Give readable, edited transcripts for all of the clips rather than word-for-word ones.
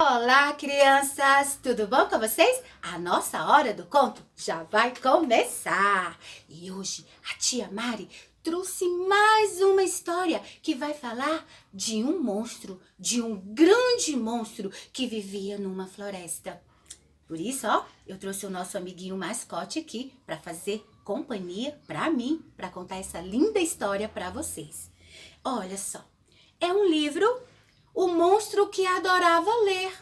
Olá, crianças! Tudo bom com vocês? A nossa hora do conto já vai começar! E hoje a tia Mari trouxe mais uma história que vai falar de um monstro, de um grande monstro que vivia numa floresta. Por isso, eu trouxe o nosso amiguinho mascote aqui para fazer companhia para mim, para contar essa linda história para vocês. Olha só, é um livro O Monstro que Adorava Ler.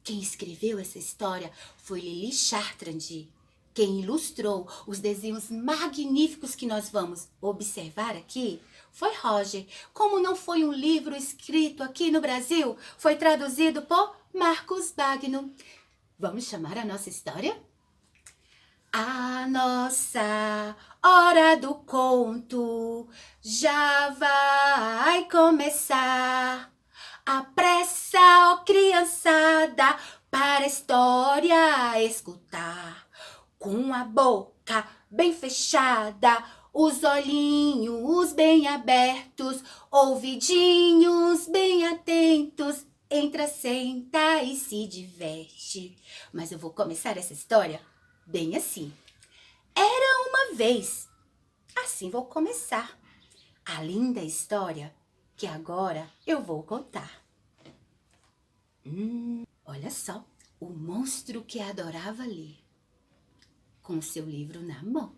Quem escreveu essa história foi Lili Chartrand. Quem ilustrou os desenhos magníficos que nós vamos observar aqui foi Roger. Como não foi um livro escrito aqui no Brasil, foi traduzido por Marcos Bagno. Vamos chamar a nossa história? A nossa hora do conto já vai começar. Apressa, ó criançada, para a história escutar. Com a boca bem fechada, os olhinhos bem abertos, ouvidinhos bem atentos. Entra, senta e se diverte. Mas eu vou começar essa história bem assim. Era uma vez. Assim vou começar a linda história que agora eu vou contar. Olha só, o monstro que adorava ler, com seu livro na mão.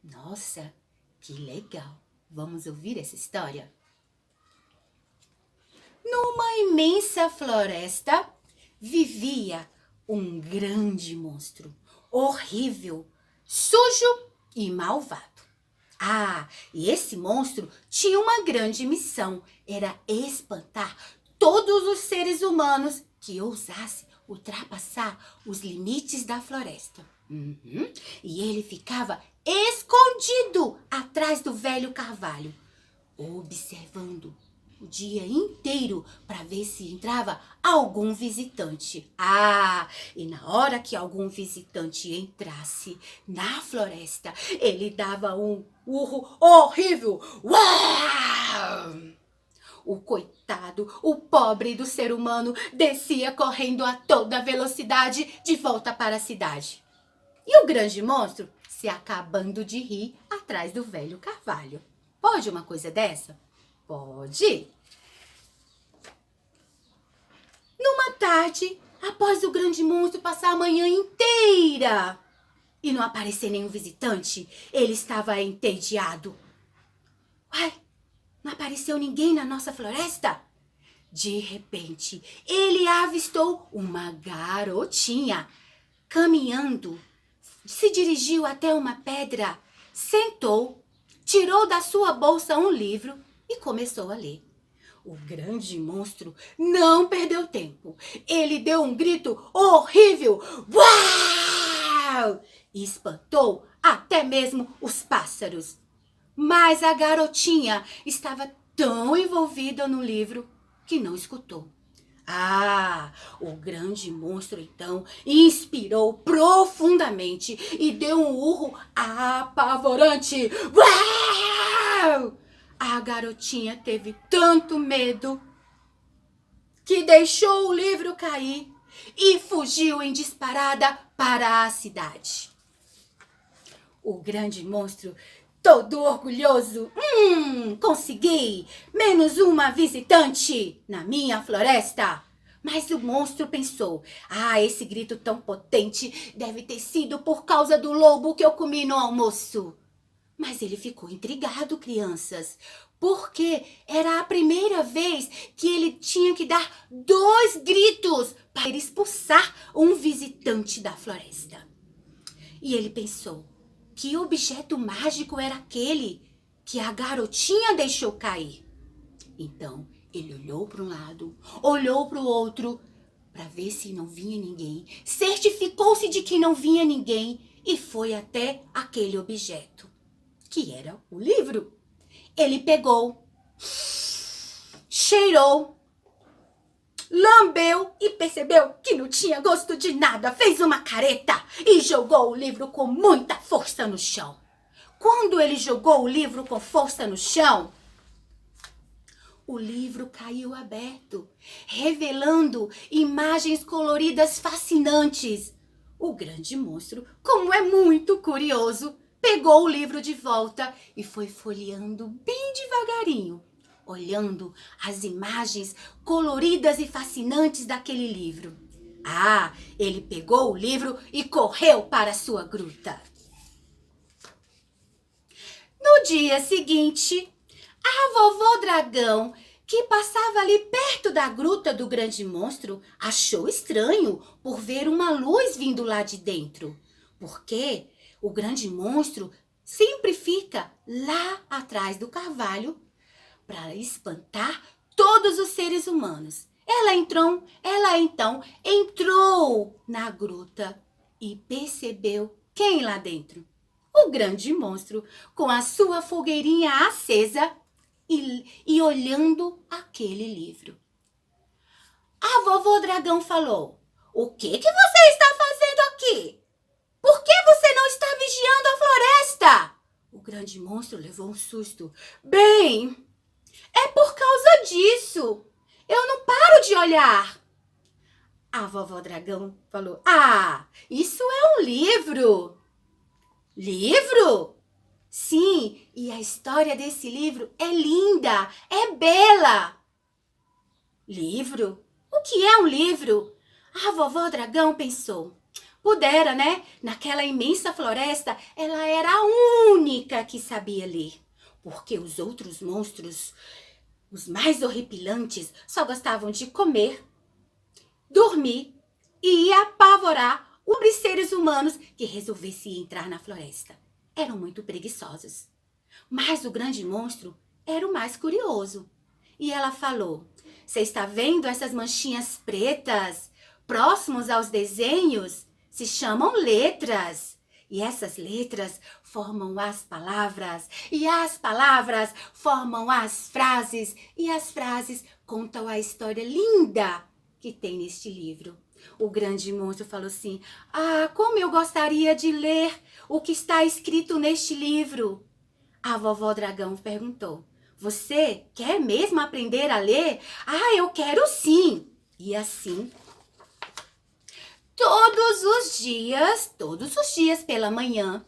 Nossa, que legal! Vamos ouvir essa história? Numa imensa floresta vivia um grande monstro, horrível, sujo e malvado. E esse monstro tinha uma grande missão, era espantar todos os seres humanos que ousassem ultrapassar os limites da floresta. E ele ficava escondido atrás do velho carvalho, observando o dia inteiro para ver se entrava algum visitante. E na hora que algum visitante entrasse na floresta, ele dava um urro horrível. Uau! O coitado, o pobre do ser humano descia correndo a toda velocidade de volta para a cidade. E o grande monstro se acabando de rir atrás do velho carvalho. Pode uma coisa dessa? Pode. Numa tarde, após o grande monstro passar a manhã inteira e não aparecer nenhum visitante, ele estava entediado. Uai, não apareceu ninguém na nossa floresta? De repente, ele avistou uma garotinha caminhando. Se dirigiu até uma pedra, sentou, tirou da sua bolsa um livro e começou a ler. O grande monstro não perdeu tempo. Ele deu um grito horrível. Uau! E espantou até mesmo os pássaros. Mas a garotinha estava tão envolvida no livro que não escutou. O grande monstro então inspirou profundamente e deu um urro apavorante. Uau! A garotinha teve tanto medo que deixou o livro cair e fugiu em disparada para a cidade. O grande monstro, todo orgulhoso, consegui! Menos uma visitante na minha floresta. Mas o monstro pensou, esse grito tão potente deve ter sido por causa do lobo que eu comi no almoço. Mas ele ficou intrigado, crianças, porque era a primeira vez que ele tinha que dar 2 gritos para expulsar um visitante da floresta. E ele pensou, que objeto mágico era aquele que a garotinha deixou cair? Então, ele olhou para um lado, olhou para o outro, para ver se não vinha ninguém, certificou-se de que não vinha ninguém e foi até aquele objeto, que era o livro. Ele pegou, cheirou, lambeu e percebeu que não tinha gosto de nada. Fez uma careta e jogou o livro com muita força no chão. Quando ele jogou o livro com força no chão, o livro caiu aberto, revelando imagens coloridas fascinantes. O grande monstro, como é muito curioso, pegou o livro de volta e foi folheando bem devagarinho, olhando as imagens coloridas e fascinantes daquele livro. Ah, ele pegou o livro e correu para sua gruta. No dia seguinte, a vovó dragão, que passava ali perto da gruta do grande monstro, achou estranho por ver uma luz vindo lá de dentro, porque o grande monstro sempre fica lá atrás do carvalho para espantar todos os seres humanos. Ela então entrou na gruta e percebeu quem lá dentro? O grande monstro, com a sua fogueirinha acesa e olhando aquele livro. A vovó dragão falou: "O que você está fazendo aqui? Por que você não está vigiando a floresta?" O grande monstro levou um susto. "Bem, é por causa disso. Eu não paro de olhar." A vovó dragão falou: "Ah, isso é um livro." "Livro?" "Sim, e a história desse livro é linda, é bela." "Livro? O que é um livro?" A vovó dragão pensou. Pudera, né? Naquela imensa floresta, ela era a única que sabia ler, porque os outros monstros, os mais horripilantes, só gostavam de comer, dormir e apavorar os seres humanos que resolvessem entrar na floresta. Eram muito preguiçosos. Mas o grande monstro era o mais curioso. E ela falou: "Você está vendo essas manchinhas pretas próximos aos desenhos? Se chamam letras. E essas letras formam as palavras, e as palavras formam as frases, e as frases contam a história linda que tem neste livro." O grande monstro falou assim: "Ah, como eu gostaria de ler o que está escrito neste livro." A vovó dragão perguntou: "Você quer mesmo aprender a ler?" "Ah, eu quero sim." E assim, todos os dias pela manhã,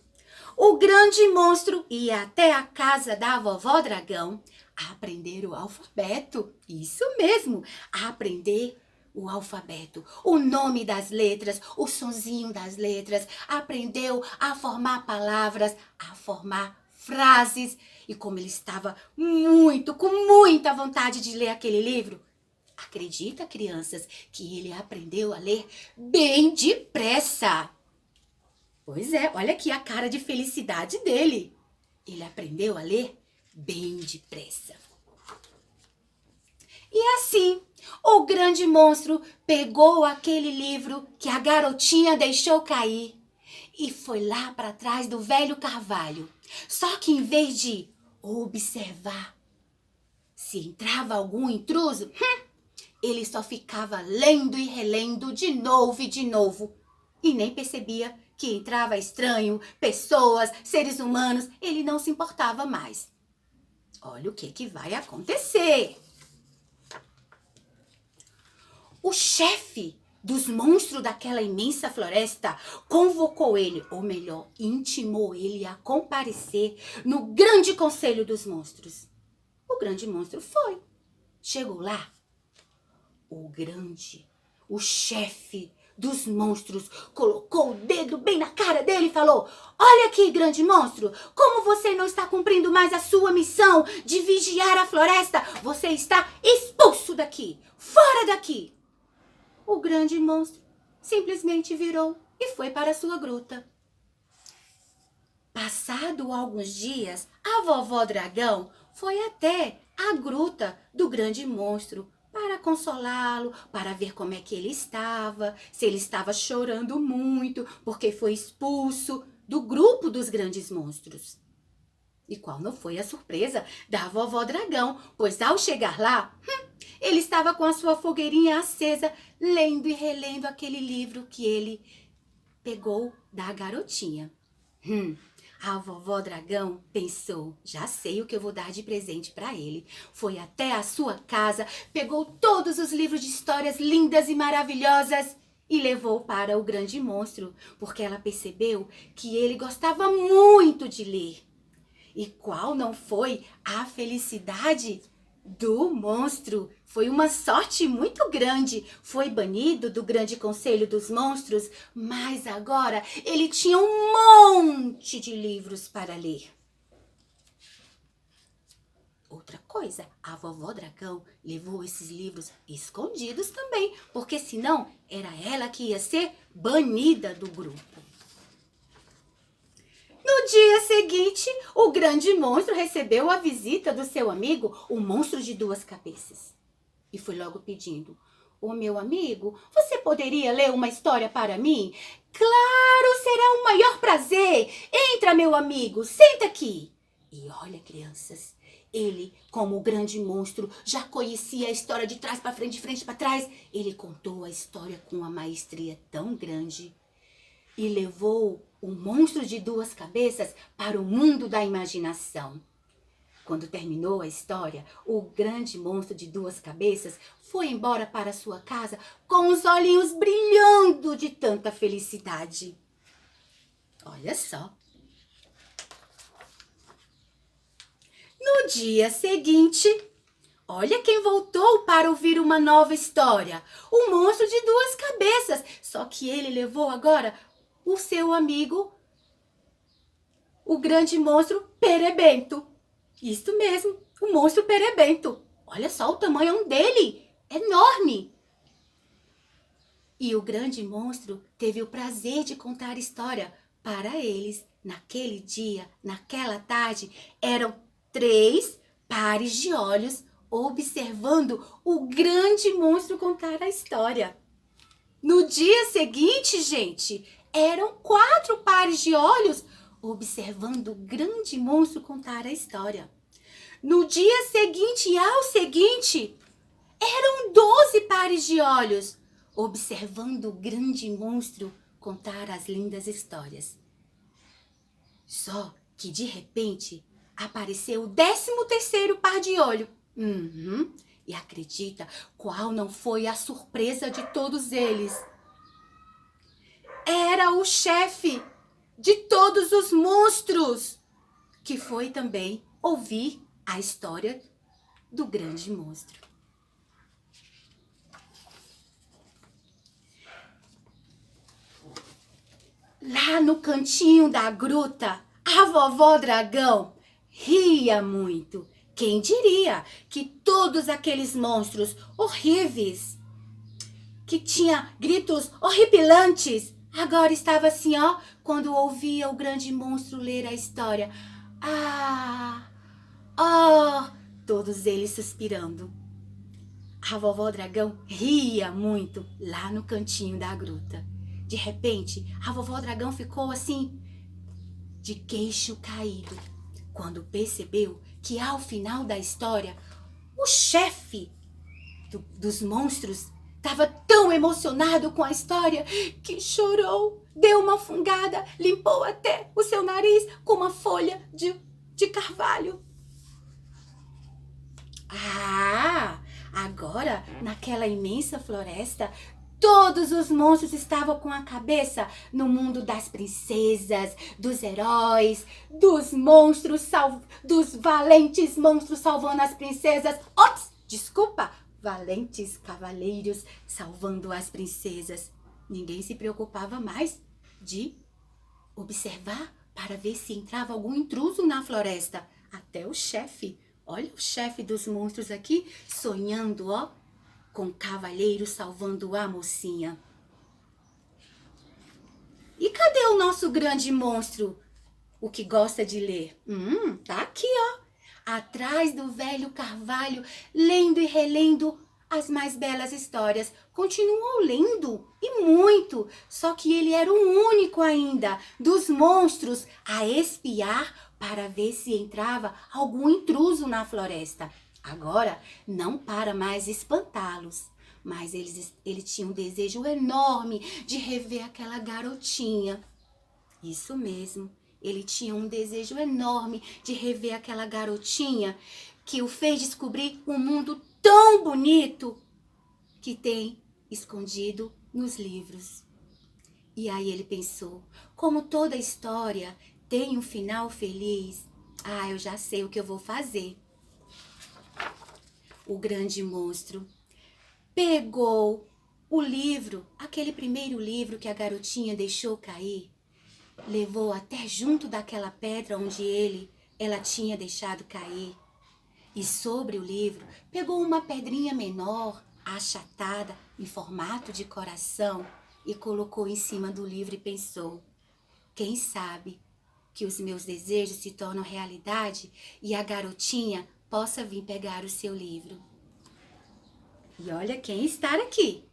o grande monstro ia até a casa da vovó dragão a aprender o alfabeto. Isso mesmo, a aprender o alfabeto, o nome das letras, o sonzinho das letras. Aprendeu a formar palavras, a formar frases. E como ele estava com muita vontade de ler aquele livro, acredita, crianças, que ele aprendeu a ler bem depressa. Pois é, olha aqui a cara de felicidade dele. Ele aprendeu a ler bem depressa. E assim, o grande monstro pegou aquele livro que a garotinha deixou cair e foi lá para trás do velho carvalho. Só que em vez de observar se entrava algum intruso, ele só ficava lendo e relendo de novo e de novo. E nem percebia que entrava estranho, pessoas, seres humanos. Ele não se importava mais. Olha o que vai acontecer. O chefe dos monstros daquela imensa floresta convocou ele, ou melhor, intimou ele a comparecer no grande conselho dos monstros. O grande monstro foi. Chegou lá. O chefe dos monstros colocou o dedo bem na cara dele e falou: "Olha aqui, grande monstro, como você não está cumprindo mais a sua missão de vigiar a floresta, você está expulso daqui, fora daqui." O grande monstro simplesmente virou e foi para sua gruta. Passado alguns dias, a vovó dragão foi até a gruta do grande monstro para consolá-lo, para ver como é que ele estava, se ele estava chorando muito porque foi expulso do grupo dos grandes monstros. E qual não foi a surpresa da vovó dragão, pois ao chegar lá, ele estava com a sua fogueirinha acesa, lendo e relendo aquele livro que ele pegou da garotinha. A vovó dragão pensou, já sei o que eu vou dar de presente para ele. Foi até a sua casa, pegou todos os livros de histórias lindas e maravilhosas e levou para o grande monstro, porque ela percebeu que ele gostava muito de ler. E qual não foi a felicidade do monstro? Foi uma sorte muito grande. Foi banido do grande conselho dos monstros, mas agora ele tinha um monte de livros para ler. Outra coisa, a vovó dragão levou esses livros escondidos também, porque senão era ela que ia ser banida do grupo. No dia seguinte, o grande monstro recebeu a visita do seu amigo, o monstro de duas cabeças. E foi logo pedindo: "Ô meu amigo, você poderia ler uma história para mim?" "Claro, será um maior prazer. Entra, meu amigo, senta aqui." E olha, crianças, ele, como o grande monstro, já conhecia a história de trás para frente, de frente para trás. Ele contou a história com uma maestria tão grande e levou o monstro de duas cabeças para o mundo da imaginação. Quando terminou a história, o grande monstro de duas cabeças foi embora para sua casa com os olhinhos brilhando de tanta felicidade. Olha só. No dia seguinte, olha quem voltou para ouvir uma nova história. O monstro de duas cabeças. Só que ele levou agora o seu amigo, o grande monstro perebento. Isso mesmo, o monstro perebento. Olha só o tamanho dele, enorme. E o grande monstro teve o prazer de contar a história para eles. Naquele dia, naquela tarde, eram 3 pares de olhos observando o grande monstro contar a história. No dia seguinte, gente, eram 4 pares de olhos observando o grande monstro contar a história. No dia seguinte e ao seguinte, eram 12 pares de olhos observando o grande monstro contar as lindas histórias. Só que de repente apareceu o 13º par de olho. E acredita qual não foi a surpresa de todos eles? Era o chefe de todos os monstros, que foi também ouvir a história do grande monstro. Lá no cantinho da gruta, a vovó dragão ria muito. Quem diria que todos aqueles monstros horríveis, que tinha gritos horripilantes, agora estava assim, ó, quando ouvia o grande monstro ler a história. Ah, oh, todos eles suspirando. A vovó dragão ria muito lá no cantinho da gruta. De repente, a vovó dragão ficou assim, de queixo caído, quando percebeu que ao final da história, o chefe dos monstros estava tão emocionado com a história que chorou, deu uma fungada, limpou até o seu nariz com uma folha de carvalho. Ah, agora naquela imensa floresta, todos os monstros estavam com a cabeça no mundo das princesas, dos heróis, dos monstros, dos valentes monstros salvando as princesas. Ops, desculpa, valentes cavaleiros salvando as princesas. Ninguém se preocupava mais de observar para ver se entrava algum intruso na floresta. Até o chefe, olha o chefe dos monstros aqui, sonhando, ó, com cavalheiro salvando a mocinha. E cadê o nosso grande monstro, o que gosta de ler? Tá aqui, ó, atrás do velho carvalho, lendo e relendo as mais belas histórias. Continuou lendo, e muito, só que ele era o único ainda dos monstros a espiar para ver se entrava algum intruso na floresta. Agora, não para mais espantá-los, mas ele tinha um desejo enorme de rever aquela garotinha. Isso mesmo, Ele tinha um desejo enorme de rever aquela garotinha que o fez descobrir um mundo tão bonito que tem escondido nos livros. E aí ele pensou, como toda história tem um final feliz, eu já sei o que eu vou fazer. O grande monstro pegou o livro, aquele primeiro livro que a garotinha deixou cair, levou até junto daquela pedra onde ela tinha deixado cair. E sobre o livro, pegou uma pedrinha menor, achatada, em formato de coração, e colocou em cima do livro e pensou, quem sabe que os meus desejos se tornam realidade e a garotinha possa vir pegar o seu livro. E olha quem está aqui,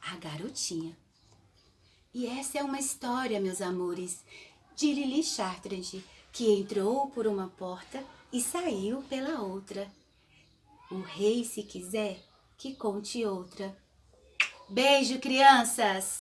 a garotinha. E essa é uma história, meus amores, de Lili Chartrand, que entrou por uma porta e saiu pela outra. O rei, se quiser, que conte outra. Beijo, crianças!